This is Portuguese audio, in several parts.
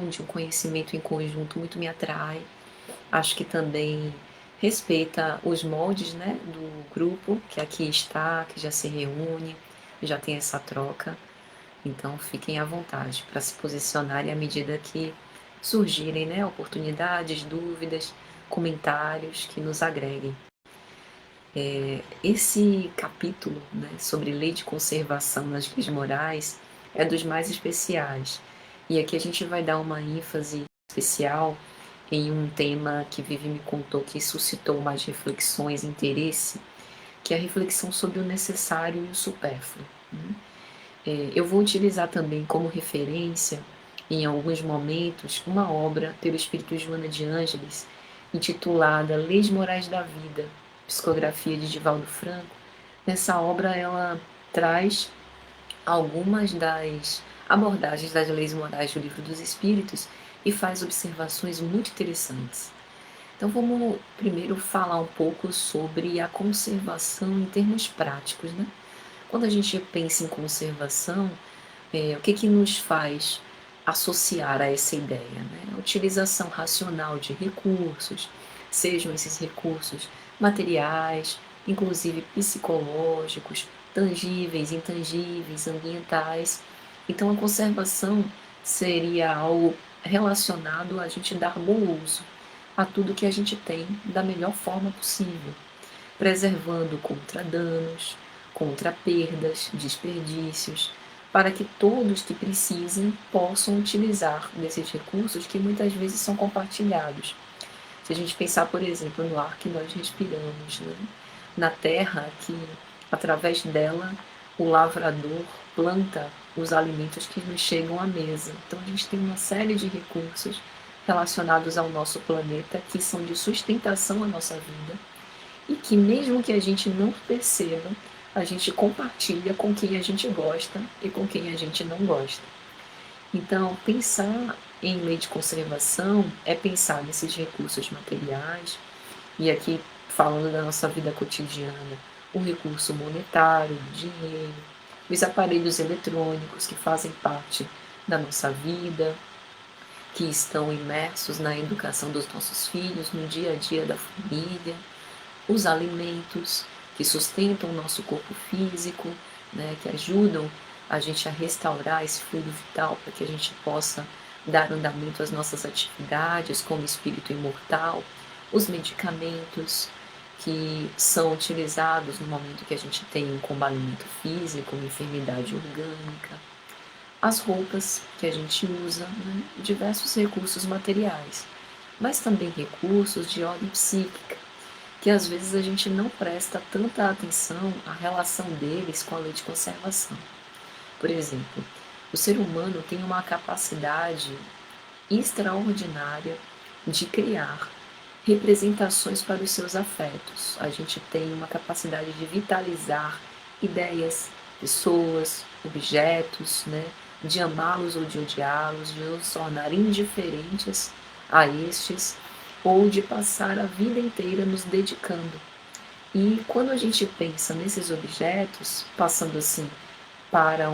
de um conhecimento em conjunto muito me atrai. Acho que também respeita os moldes, né, do grupo que aqui está, que já se reúne, já tem essa troca. Então fiquem à vontade para se posicionarem à medida que surgirem, né, oportunidades, dúvidas, comentários que nos agreguem. Esse capítulo, né, sobre lei de conservação nas leis morais é dos mais especiais. E aqui a gente vai dar uma ênfase especial em um tema que Vivi me contou que suscitou mais reflexões e interesse, que é a reflexão sobre o necessário e o supérfluo, né? Eu vou utilizar também como referência, em alguns momentos, uma obra pelo espírito Joana de Ângeles, intitulada Leis Morais da Vida, psicografia de Divaldo Franco. Nessa obra ela traz algumas das abordagens das leis morais do Livro dos Espíritos e faz observações muito interessantes. Então vamos primeiro falar um pouco sobre a conservação em termos práticos, né? Quando a gente pensa em conservação, o que que nos faz associar a essa ideia, né? A utilização racional de recursos, sejam esses recursos materiais, inclusive psicológicos, tangíveis, intangíveis, ambientais. Então a conservação seria algo relacionado a gente dar bom uso a tudo que a gente tem da melhor forma possível, preservando contra danos, contra perdas, desperdícios, para que todos que precisem possam utilizar desses recursos que muitas vezes são compartilhados. Se a gente pensar, por exemplo, no ar que nós respiramos, né? Na terra que, através dela, o lavrador planta os alimentos que nos chegam à mesa. Então a gente tem uma série de recursos relacionados ao nosso planeta que são de sustentação à nossa vida e que mesmo que a gente não perceba, a gente compartilha com quem a gente gosta e com quem a gente não gosta. Então, pensar em lei de conservação é pensar nesses recursos materiais, e aqui falando da nossa vida cotidiana, o recurso monetário, o dinheiro, os aparelhos eletrônicos que fazem parte da nossa vida, que estão imersos na educação dos nossos filhos, no dia a dia da família, os alimentos que sustentam o nosso corpo físico, né, que ajudam a gente a restaurar esse fluido vital para que a gente possa dar andamento às nossas atividades como espírito imortal, os medicamentos que são utilizados no momento que a gente tem um combalimento físico, uma enfermidade orgânica, as roupas que a gente usa, né, diversos recursos materiais, mas também recursos de ordem psíquica, que às vezes a gente não presta tanta atenção à relação deles com a lei de conservação. Por exemplo, o ser humano tem uma capacidade extraordinária de criar representações para os seus afetos. A gente tem uma capacidade de vitalizar ideias, pessoas, objetos, né? De amá-los ou de odiá-los, de nos tornar indiferentes a estes ou de passar a vida inteira nos dedicando. E quando a gente pensa nesses objetos, passando assim para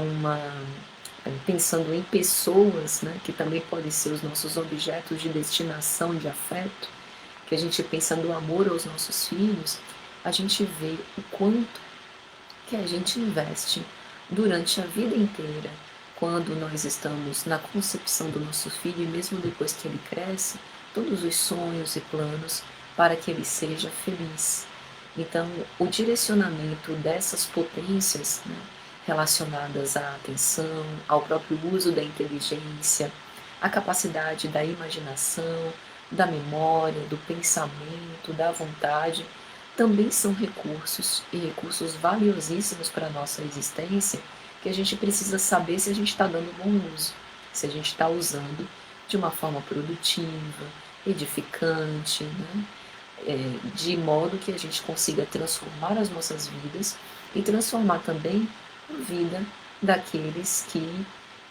pensando em pessoas, né, que também podem ser os nossos objetos de destinação de afeto, que a gente pensa no amor aos nossos filhos, a gente vê o quanto que a gente investe durante a vida inteira, quando nós estamos na concepção do nosso filho e mesmo depois que ele cresce, todos os sonhos e planos para que ele seja feliz. Então, o direcionamento dessas potências, né, relacionadas à atenção, ao próprio uso da inteligência, à capacidade da imaginação, da memória, do pensamento, da vontade, também são recursos e recursos valiosíssimos para a nossa existência que a gente precisa saber se a gente está dando bom uso, se a gente está usando de uma forma produtiva, edificante, né? De modo que a gente consiga transformar as nossas vidas e transformar também a vida daqueles que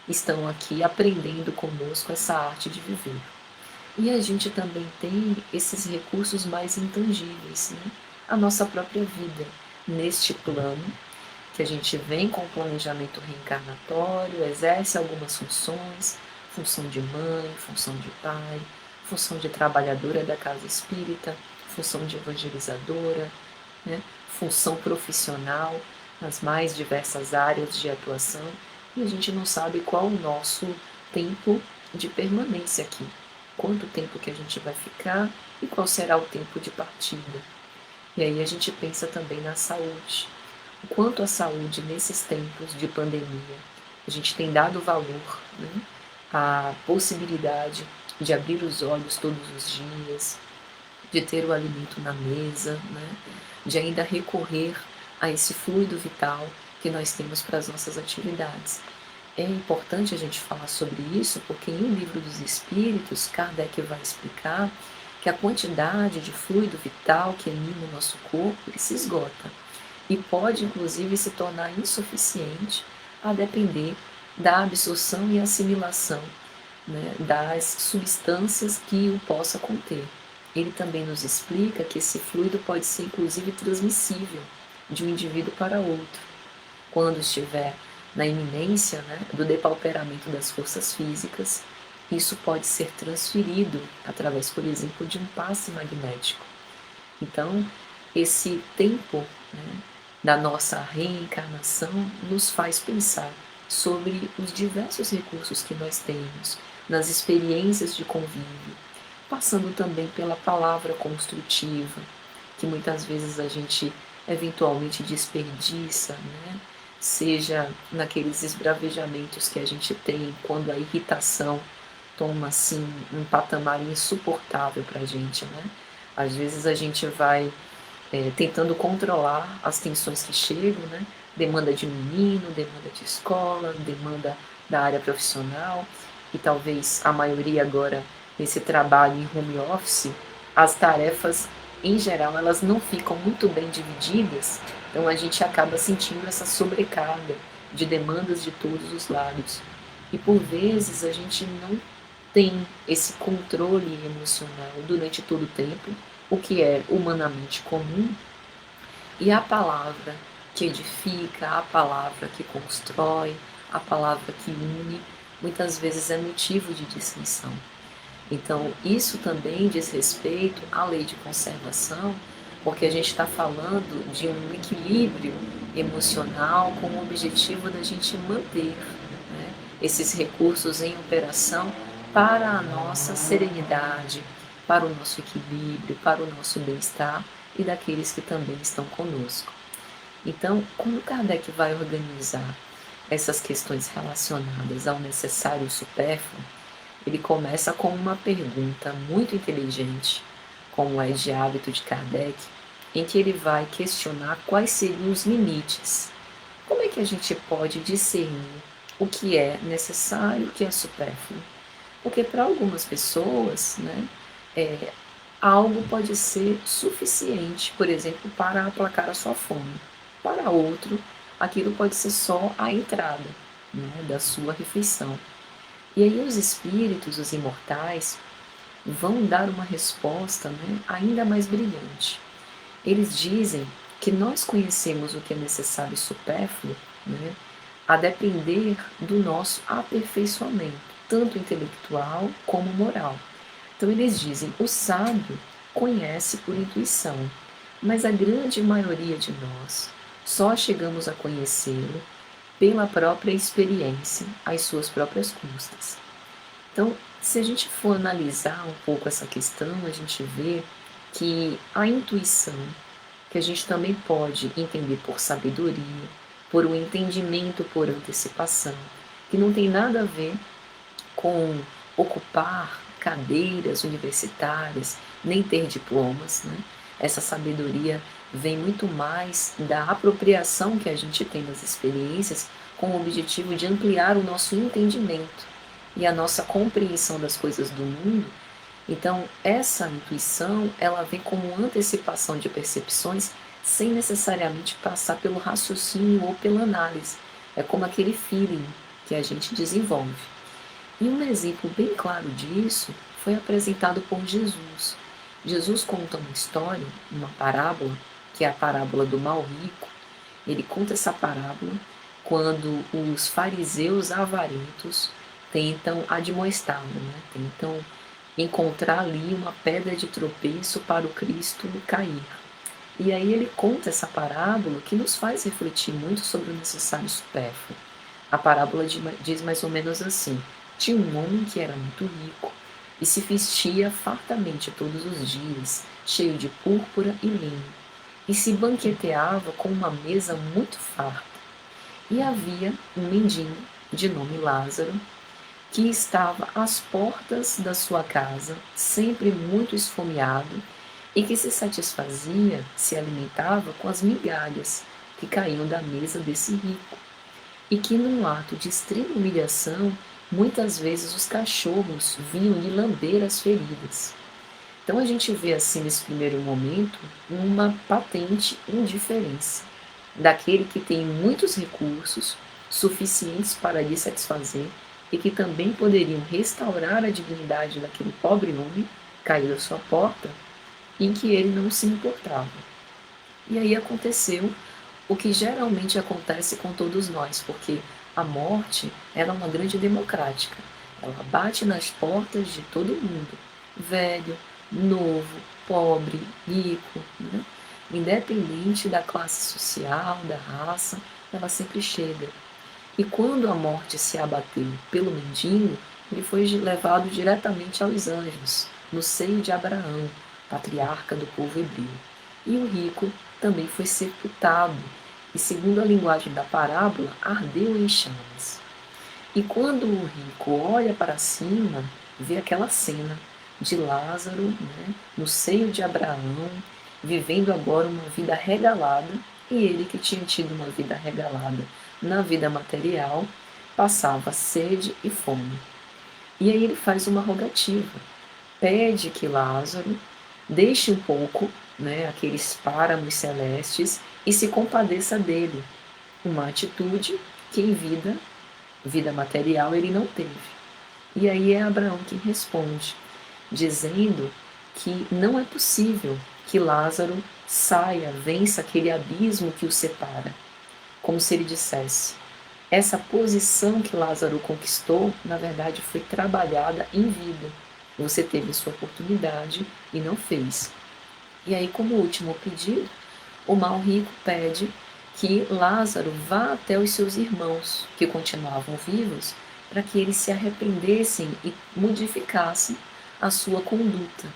estão aqui aprendendo conosco essa arte de viver. E a gente também tem esses recursos mais intangíveis, né? A nossa própria vida neste plano, que a gente vem com o planejamento reencarnatório, exerce algumas funções, função de mãe, função de pai, função de trabalhadora da casa espírita, função de evangelizadora, né? Função profissional nas mais diversas áreas de atuação, e a gente não sabe qual o nosso tempo de permanência aqui, quanto tempo que a gente vai ficar e qual será o tempo de partida. E aí a gente pensa também na saúde, o quanto a saúde nesses tempos de pandemia, a gente tem dado valor, né, à possibilidade de abrir os olhos todos os dias, de ter o alimento na mesa, né, de ainda recorrer a esse fluido vital que nós temos para as nossas atividades. É importante a gente falar sobre isso porque em O Livro dos Espíritos, Kardec vai explicar que a quantidade de fluido vital que emana o nosso corpo ele se esgota e pode inclusive se tornar insuficiente a depender da absorção e assimilação, né, das substâncias que o possa conter. Ele também nos explica que esse fluido pode ser inclusive transmissível de um indivíduo para outro, quando estiver na iminência, né, do depauperamento das forças físicas. Isso pode ser transferido através, por exemplo, de um passe magnético. Então, esse tempo, né, da nossa reencarnação nos faz pensar sobre os diversos recursos que nós temos, nas experiências de convívio, passando também pela palavra construtiva, que muitas vezes a gente eventualmente desperdiça, né? Seja naqueles esbravejamentos que a gente tem quando a irritação toma assim um patamar insuportável para a gente, né? Às vezes a gente vai tentando controlar as tensões que chegam, né? Demanda de menino, demanda de escola, demanda da área profissional, e talvez a maioria agora nesse trabalho em home office, as tarefas em geral elas não ficam muito bem divididas, então a gente acaba sentindo essa sobrecarga de demandas de todos os lados. E por vezes a gente não tem esse controle emocional durante todo o tempo, o que é humanamente comum, e a palavra que edifica, a palavra que constrói, a palavra que une, muitas vezes é motivo de dissensão. Então, isso também diz respeito à lei de conservação, porque a gente está falando de um equilíbrio emocional com o objetivo da gente manter, né, esses recursos em operação para a nossa serenidade, para o nosso equilíbrio, para o nosso bem-estar e daqueles que também estão conosco. Então, como Kardec vai organizar essas questões relacionadas ao necessário e o supérfluo, ele começa com uma pergunta muito inteligente, como é de hábito de Kardec, em que ele vai questionar quais seriam os limites. Como é que a gente pode discernir o que é necessário e o que é supérfluo? Porque para algumas pessoas, né, algo pode ser suficiente, por exemplo, para aplacar a sua fome. Para outro, aquilo pode ser só a entrada, né, da sua refeição. E aí os espíritos, os imortais, vão dar uma resposta, né, ainda mais brilhante. Eles dizem que nós conhecemos o que é necessário e supérfluo, né, a depender do nosso aperfeiçoamento, tanto intelectual como moral. Então eles dizem, o sábio conhece por intuição, mas a grande maioria de nós só chegamos a conhecê-lo pela própria experiência, às suas próprias custas. Então, se a gente for analisar um pouco essa questão, a gente vê que a intuição, que a gente também pode entender por sabedoria, por um entendimento por antecipação, que não tem nada a ver com ocupar cadeiras universitárias, nem ter diplomas, né? Essa sabedoria vem muito mais da apropriação que a gente tem das experiências com o objetivo de ampliar o nosso entendimento e a nossa compreensão das coisas do mundo. Então, essa intuição, ela vem como antecipação de percepções sem necessariamente passar pelo raciocínio ou pela análise. É como aquele feeling que a gente desenvolve. E um exemplo bem claro disso foi apresentado por Jesus. Jesus conta uma história, uma parábola, que é a parábola do mal rico. Ele conta essa parábola quando os fariseus avarentos tentam admoestá-lo, né? Tentam encontrar ali uma pedra de tropeço para o Cristo cair. E aí ele conta essa parábola que nos faz refletir muito sobre o necessário supérfluo. A parábola diz mais ou menos assim: tinha um homem que era muito rico e se vestia fartamente todos os dias, cheio de púrpura e linho, e se banqueteava com uma mesa muito farta. E havia um mendigo, de nome Lázaro, que estava às portas da sua casa, sempre muito esfomeado, e que se alimentava com as migalhas que caíam da mesa desse rico, e que num ato de extrema humilhação, muitas vezes os cachorros vinham lhe lamber as feridas. Então a gente vê assim nesse primeiro momento uma patente indiferença daquele que tem muitos recursos suficientes para lhe satisfazer e que também poderiam restaurar a dignidade daquele pobre homem caído à sua porta, em que ele não se importava. E aí aconteceu o que geralmente acontece com todos nós, porque a morte ela é uma grande democrática. Ela bate nas portas de todo mundo, velho, novo, pobre, rico, né? Independente da classe social, da raça, ela sempre chega. E quando a morte se abateu pelo mendigo, ele foi levado diretamente aos anjos, no seio de Abraão, patriarca do povo hebreu. E o rico também foi sepultado, e segundo a linguagem da parábola, ardeu em chamas. E quando o rico olha para cima, vê aquela cena de Lázaro, né, no seio de Abraão, vivendo agora uma vida regalada, e ele que tinha tido uma vida regalada na vida material, passava sede e fome. E aí ele faz uma rogativa, pede que Lázaro deixe um pouco, né, aqueles páramos celestes e se compadeça dele, uma atitude que em vida material, ele não teve. E aí é Abraão quem responde, dizendo que não é possível que Lázaro saia, vença aquele abismo que o separa, como se ele dissesse: essa posição que Lázaro conquistou, na verdade, foi trabalhada em vida. Você teve sua oportunidade e não fez. E aí, como último pedido, o mal rico pede que Lázaro vá até os seus irmãos, que continuavam vivos, para que eles se arrependessem e modificassem a sua conduta.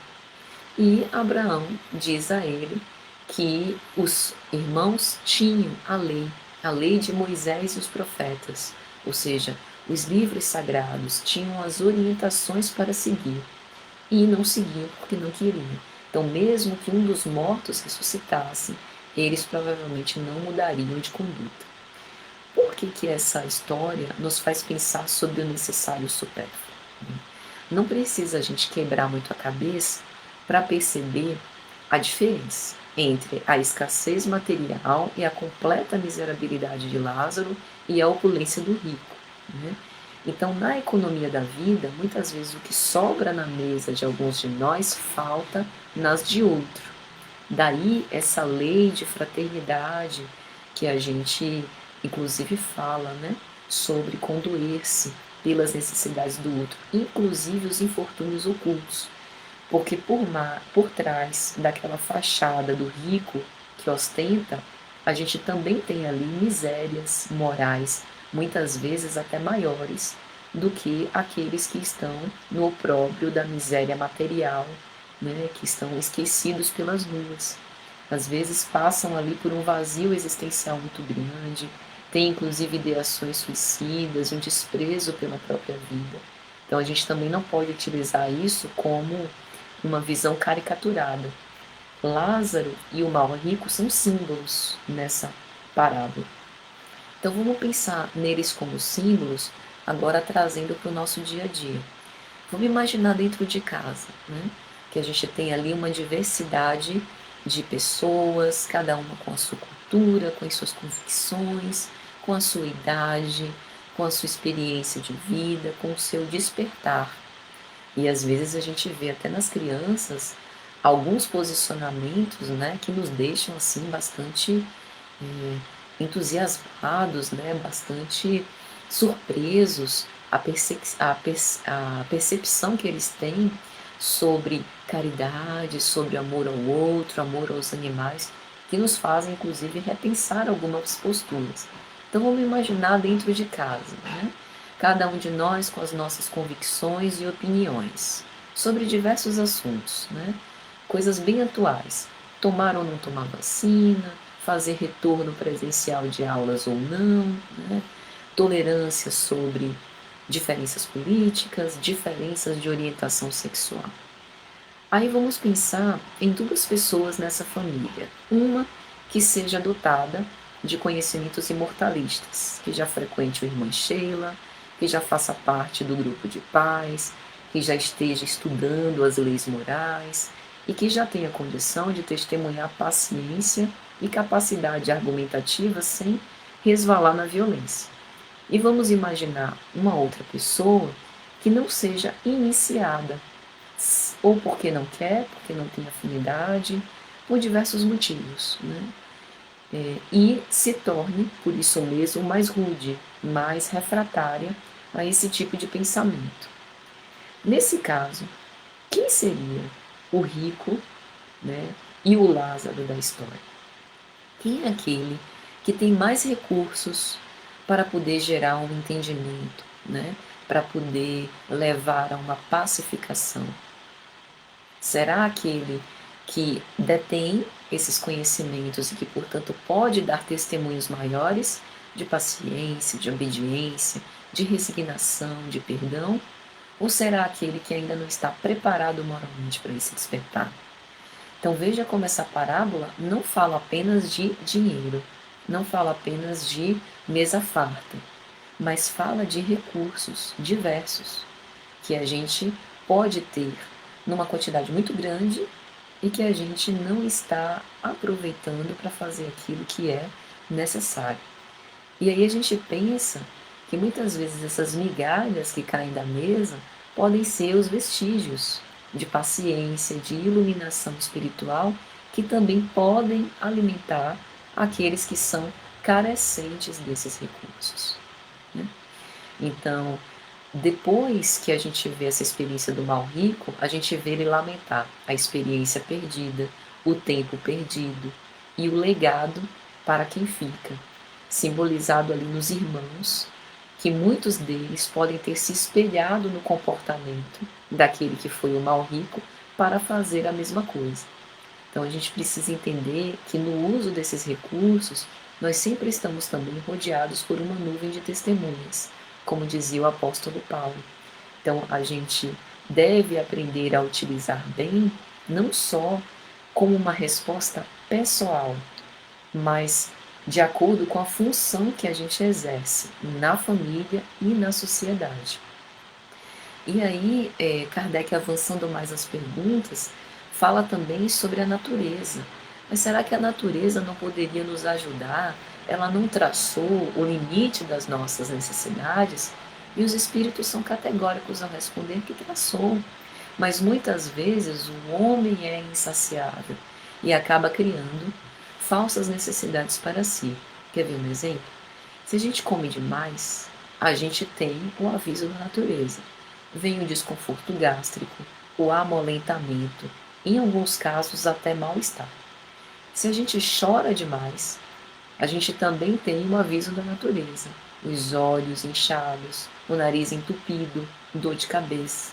E Abraão diz a ele que os irmãos tinham a lei de Moisés e os profetas, ou seja, os livros sagrados tinham as orientações para seguir, e não seguiam porque não queriam. Então, mesmo que um dos mortos ressuscitasse, eles provavelmente não mudariam de conduta. Por que que essa história nos faz pensar sobre o necessário supérfluo? Não precisa a gente quebrar muito a cabeça para perceber a diferença entre a escassez material e a completa miserabilidade de Lázaro e a opulência do rico, né? Então, na economia da vida, muitas vezes o que sobra na mesa de alguns de nós falta nas de outro. Daí essa lei de fraternidade que a gente, inclusive, fala, né, sobre condoer-se pelas necessidades do outro, inclusive os infortúnios ocultos. Porque por trás daquela fachada do rico que ostenta, a gente também tem ali misérias morais, muitas vezes até maiores do que aqueles que estão no opróbrio da miséria material, né, que estão esquecidos pelas ruas. Às vezes passam ali por um vazio existencial muito grande, tem inclusive ideações suicidas, um desprezo pela própria vida. Então a gente também não pode utilizar isso como uma visão caricaturada. Lázaro e o mal rico são símbolos nessa parábola. Então vamos pensar neles como símbolos, agora trazendo para o nosso dia a dia. Vamos imaginar dentro de casa, né? Que a gente tem ali uma diversidade de pessoas, cada uma com a sua cultura, com as suas convicções, com a sua idade, com a sua experiência de vida, com o seu despertar. E às vezes a gente vê até nas crianças alguns posicionamentos, né, que nos deixam assim bastante entusiasmados, né, bastante surpresos a percepção que eles têm sobre caridade, sobre amor ao outro, amor aos animais, que nos fazem, inclusive, repensar algumas posturas. Então, vamos imaginar dentro de casa, né? Cada um de nós com as nossas convicções e opiniões sobre diversos assuntos, né? Coisas bem atuais. Tomar ou não tomar vacina, fazer retorno presencial de aulas ou não, né? Tolerância sobre diferenças políticas, diferenças de orientação sexual. Aí vamos pensar em duas pessoas nessa família. Uma que seja dotada de conhecimentos imortalistas, que já frequente o Irmã Sheila, que já faça parte do grupo de pais, que já esteja estudando as leis morais e que já tenha condição de testemunhar paciência e capacidade argumentativa sem resvalar na violência. E vamos imaginar uma outra pessoa que não seja iniciada, ou porque não quer, porque não tem afinidade, por diversos motivos, né? E se torne, por isso mesmo, mais rude, mais refratária a esse tipo de pensamento. Nesse caso, quem seria o rico, né, e o Lázaro da história? Quem é aquele que tem mais recursos para poder gerar um entendimento, né, para poder levar a uma pacificação? Será aquele que detém esses conhecimentos e que, portanto, pode dar testemunhos maiores de paciência, de obediência, de resignação, de perdão? Ou será aquele que ainda não está preparado moralmente para esse despertar? Então veja como essa parábola não fala apenas de dinheiro, não fala apenas de mesa farta, mas fala de recursos diversos que a gente pode ter numa quantidade muito grande e que a gente não está aproveitando para fazer aquilo que é necessário. E aí a gente pensa que muitas vezes essas migalhas que caem da mesa podem ser os vestígios de paciência, de iluminação espiritual, que também podem alimentar aqueles que são carecentes desses recursos, né? Então, depois que a gente vê essa experiência do mal rico, a gente vê ele lamentar a experiência perdida, o tempo perdido e o legado para quem fica, simbolizado ali nos irmãos, que muitos deles podem ter se espelhado no comportamento daquele que foi o mal rico para fazer a mesma coisa. Então a gente precisa entender que no uso desses recursos, nós sempre estamos também rodeados por uma nuvem de testemunhas, como dizia o apóstolo Paulo. Então a gente deve aprender a utilizar bem, não só como uma resposta pessoal, mas de acordo com a função que a gente exerce na família e na sociedade. E aí, Kardec, avançando mais as perguntas, fala também sobre a natureza. Mas será que a natureza não poderia nos ajudar? Ela não traçou o limite das nossas necessidades? E os espíritos são categóricos ao responder que traçou. Mas muitas vezes o homem é insaciável e acaba criando falsas necessidades para si. Quer ver um exemplo? Se a gente come demais, a gente tem o aviso da natureza. Vem o desconforto gástrico, o amolentamento, em alguns casos até mal-estar. Se a gente chora demais, a gente também tem o aviso da natureza. Os olhos inchados, o nariz entupido, dor de cabeça.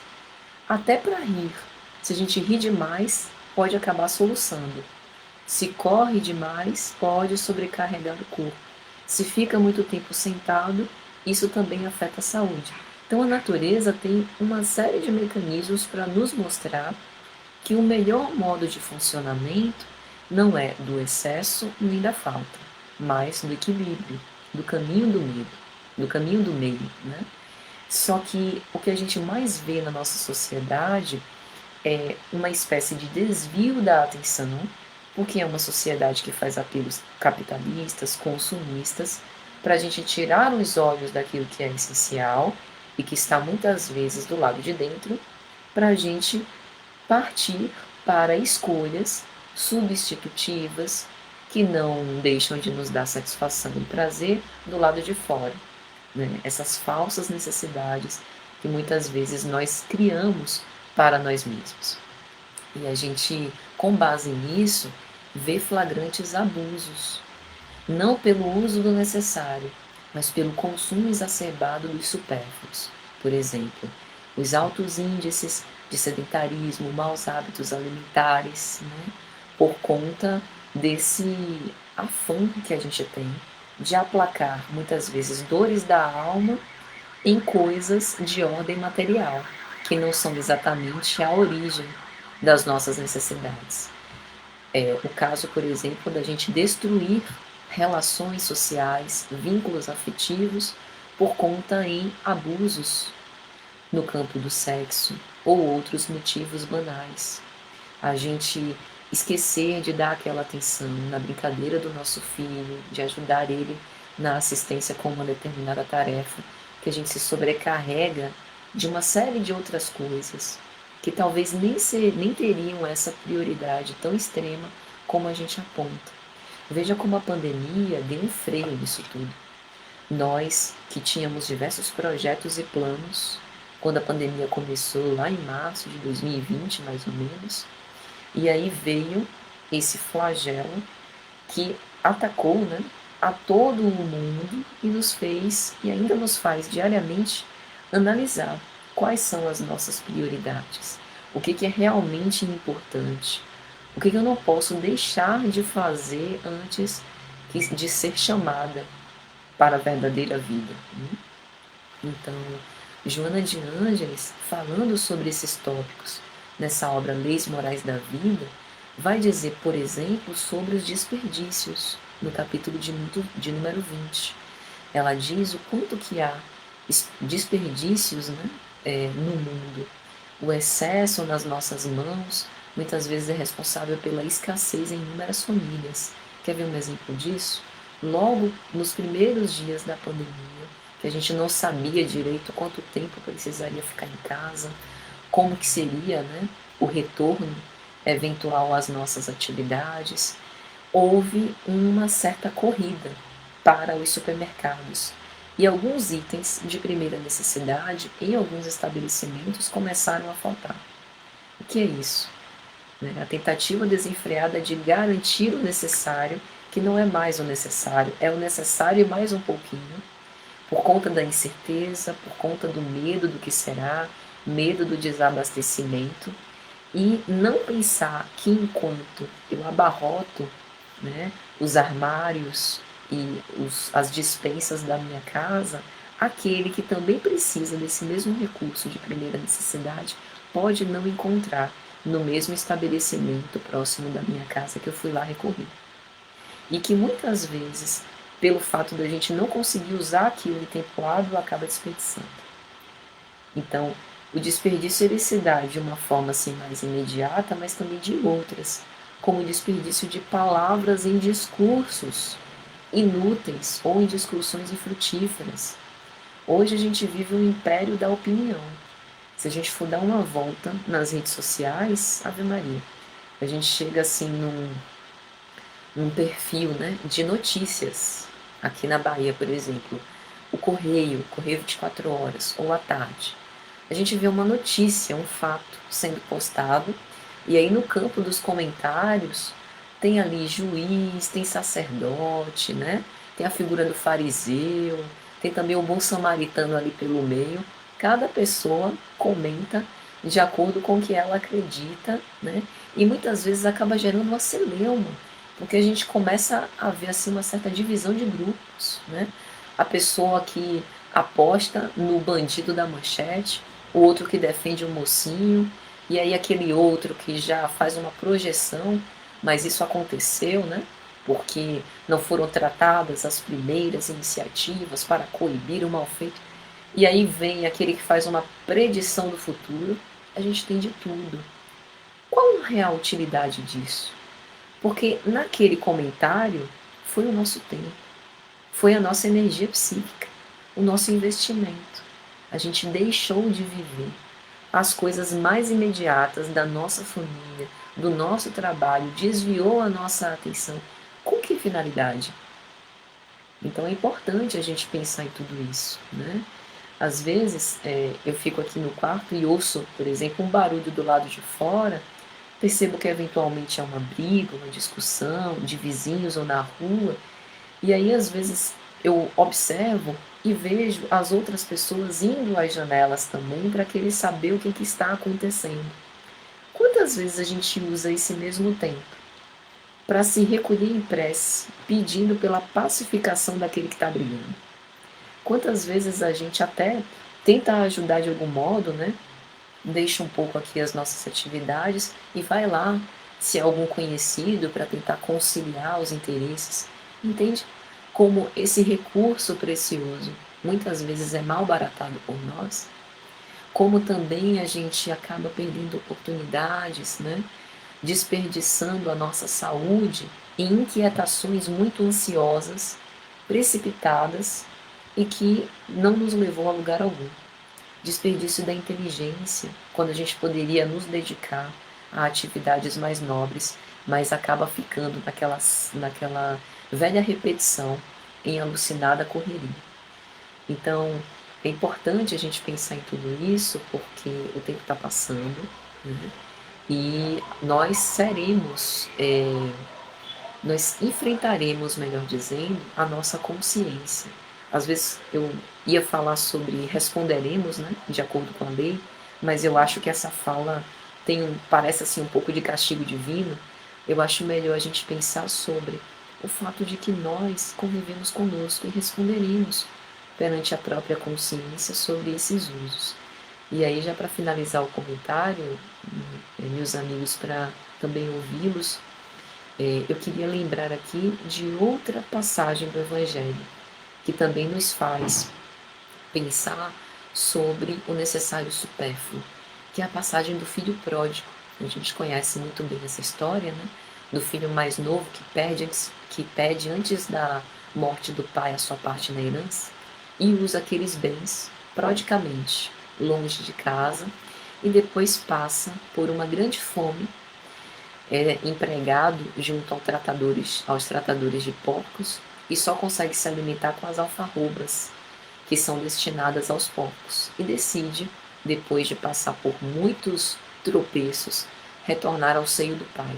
Até para rir. Se a gente ri demais, pode acabar soluçando. Se corre demais, pode sobrecarregar o corpo. Se fica muito tempo sentado, isso também afeta a saúde. Então a natureza tem uma série de mecanismos para nos mostrar que o melhor modo de funcionamento não é do excesso nem da falta, mas do equilíbrio, do caminho do meio, do caminho do meio, né? Só que o que a gente mais vê na nossa sociedade é uma espécie de desvio da atenção, porque é uma sociedade que faz apelos capitalistas, consumistas, para a gente tirar os olhos daquilo que é essencial e que está muitas vezes do lado de dentro, para a gente partir para escolhas substitutivas que não deixam de nos dar satisfação e prazer do lado de fora. né? Essas falsas necessidades que muitas vezes nós criamos para nós mesmos. E a gente, com base nisso, vê flagrantes abusos, não pelo uso do necessário, mas pelo consumo exacerbado dos supérfluos. Por exemplo, os altos índices de sedentarismo, maus hábitos alimentares, né, por conta desse afã que a gente tem de aplacar, muitas vezes, dores da alma em coisas de ordem material, que não são exatamente a origem das nossas necessidades. É o caso, por exemplo, da gente destruir relações sociais, vínculos afetivos, por conta em abusos no campo do sexo ou outros motivos banais. A gente esquecer de dar aquela atenção na brincadeira do nosso filho, de ajudar ele na assistência com uma determinada tarefa, que a gente se sobrecarrega de uma série de outras coisas que talvez nem teriam essa prioridade tão extrema como a gente aponta. Veja como a pandemia deu um freio nisso tudo. Nós, que tínhamos diversos projetos e planos, quando a pandemia começou lá em março de 2020, mais ou menos, e aí veio esse flagelo que atacou, né, a todo o mundo e nos fez, e ainda nos faz diariamente, analisar quais são as nossas prioridades, o que é realmente importante, o que eu não posso deixar de fazer antes de ser chamada para a verdadeira vida. Então, Joana de Ângeles, falando sobre esses tópicos nessa obra Leis Morais da Vida, vai dizer, por exemplo, sobre os desperdícios, no capítulo de número 20. Ela diz o quanto que há desperdícios, né, no mundo. O excesso nas nossas mãos muitas vezes é responsável pela escassez em inúmeras famílias. Quer ver um exemplo disso? Logo nos primeiros dias da pandemia, que a gente não sabia direito quanto tempo precisaria ficar em casa, como que seria, né, o retorno eventual às nossas atividades, houve uma certa corrida para os supermercados. E alguns itens de primeira necessidade em alguns estabelecimentos começaram a faltar. O que é isso? A tentativa desenfreada de garantir o necessário, que não é mais o necessário, é o necessário e mais um pouquinho, por conta da incerteza, por conta do medo do que será, medo do desabastecimento, e não pensar que enquanto eu abarroto, né, os armários e as despensas da minha casa, aquele que também precisa desse mesmo recurso de primeira necessidade pode não encontrar no mesmo estabelecimento próximo da minha casa que eu fui lá recorrer. E que muitas vezes, pelo fato da gente não conseguir usar aquilo em tempo hábil, acaba desperdiçando. Então, o desperdício ele se dá de uma forma assim mais imediata, mas também de outras, como o desperdício de palavras em discursos inúteis ou em discussões infrutíferas. Hoje a gente vive um império da opinião. Se a gente for dar uma volta nas redes sociais, Ave Maria, a gente chega assim num perfil, né, de notícias. Aqui na Bahia, por exemplo, o Correio 24 horas, ou à tarde. A gente vê uma notícia, um fato sendo postado, e aí no campo dos comentários tem ali juiz, tem sacerdote, né? Tem a figura do fariseu, tem também o bom samaritano ali pelo meio. Cada pessoa comenta de acordo com o que ela acredita, né? E muitas vezes acaba gerando uma celeuma, porque a gente começa a ver assim uma certa divisão de grupos, né? A pessoa que aposta no bandido da manchete, o outro que defende o mocinho, e aí aquele outro que já faz uma projeção, mas isso aconteceu, né? Porque não foram tratadas as primeiras iniciativas para coibir o mal feito. E aí vem aquele que faz uma predição do futuro. A gente tem de tudo. Qual a real utilidade disso? Porque naquele comentário foi o nosso tempo, foi a nossa energia psíquica, o nosso investimento. A gente deixou de viver as coisas mais imediatas da nossa família, do nosso trabalho, desviou a nossa atenção. Com que finalidade? Então é importante a gente pensar em tudo isso, né. Às vezes, eu fico aqui no quarto e ouço, por exemplo, um barulho do lado de fora, percebo que eventualmente é uma briga, uma discussão de vizinhos ou na rua, e aí às vezes eu observo e vejo as outras pessoas indo às janelas também para querer saber o que que está acontecendo. Quantas vezes a gente usa esse mesmo tempo para se recolher em prece, pedindo pela pacificação daquele que está brigando? Quantas vezes a gente até tenta ajudar de algum modo, né, deixa um pouco aqui as nossas atividades e vai lá, se é algum conhecido, para tentar conciliar os interesses. Entende? Como esse recurso precioso muitas vezes é malbaratado por nós, como também a gente acaba perdendo oportunidades, né, desperdiçando a nossa saúde em inquietações muito ansiosas, precipitadas e que não nos levou a lugar algum. Desperdício da inteligência, quando a gente poderia nos dedicar a atividades mais nobres, mas acaba ficando naquela velha repetição em alucinada correria. Então, é importante a gente pensar em tudo isso, porque o tempo está passando, né? E nós seremos, nós enfrentaremos, melhor dizendo, a nossa consciência. Às vezes eu ia falar sobre responderemos, né, de acordo com a lei, mas eu acho que essa fala parece assim um pouco de castigo divino. Eu acho melhor a gente pensar sobre o fato de que nós convivemos conosco e responderemos perante a própria consciência sobre esses usos. E aí, já para finalizar o comentário, meus amigos, para também ouvi-los, eu queria lembrar aqui de outra passagem do Evangelho, que também nos faz pensar sobre o necessário supérfluo, que é a passagem do filho pródigo. A gente conhece muito bem essa história, né? Do filho mais novo que pede antes da morte do pai a sua parte na herança e usa aqueles bens prodicamente longe de casa e depois passa por uma grande fome, é empregado junto aos tratadores de porcos e só consegue se alimentar com as alfarrobas que são destinadas aos porcos e decide, depois de passar por muitos tropeços, retornar ao seio do pai.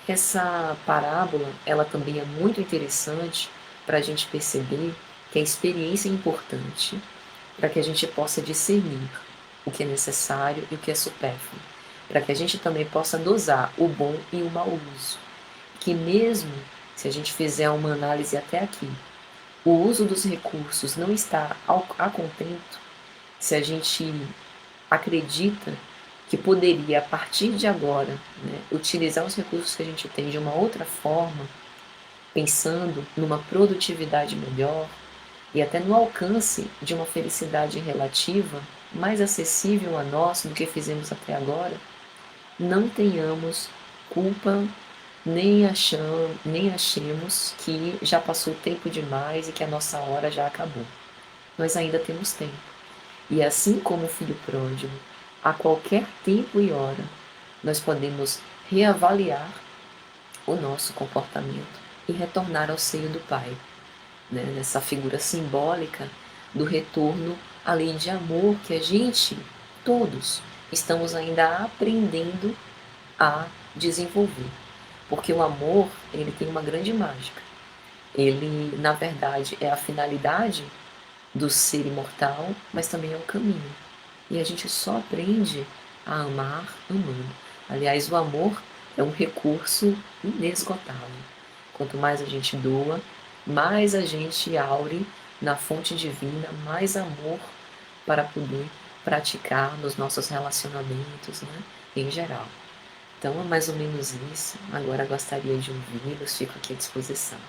Essa parábola, ela também é muito interessante para a gente perceber que a experiência é importante para que a gente possa discernir o que é necessário e o que é supérfluo, para que a gente também possa dosar o bom e o mau uso. Que mesmo se a gente fizer uma análise até aqui, o uso dos recursos não está a contento, se a gente acredita que poderia, a partir de agora, né, utilizar os recursos que a gente tem de uma outra forma, pensando numa produtividade melhor e até no alcance de uma felicidade relativa mais acessível a nós do que fizemos até agora, não tenhamos culpa nem achemos que já passou tempo demais e que a nossa hora já acabou. Nós ainda temos tempo. E assim como o filho pródigo, a qualquer tempo e hora, nós podemos reavaliar o nosso comportamento e retornar ao seio do Pai, né? Nessa figura simbólica do retorno à lei de amor que a gente, todos, estamos ainda aprendendo a desenvolver. Porque o amor, ele tem uma grande mágica. Ele, na verdade, é a finalidade do ser imortal, mas também é o caminho. E a gente só aprende a amar amando. Aliás, o amor é um recurso inesgotável. Quanto mais a gente doa, mais a gente aure na fonte divina, mais amor para poder praticar nos nossos relacionamentos, né, em geral. Então é mais ou menos isso. Agora gostaria de ouvi-los, fico aqui à disposição.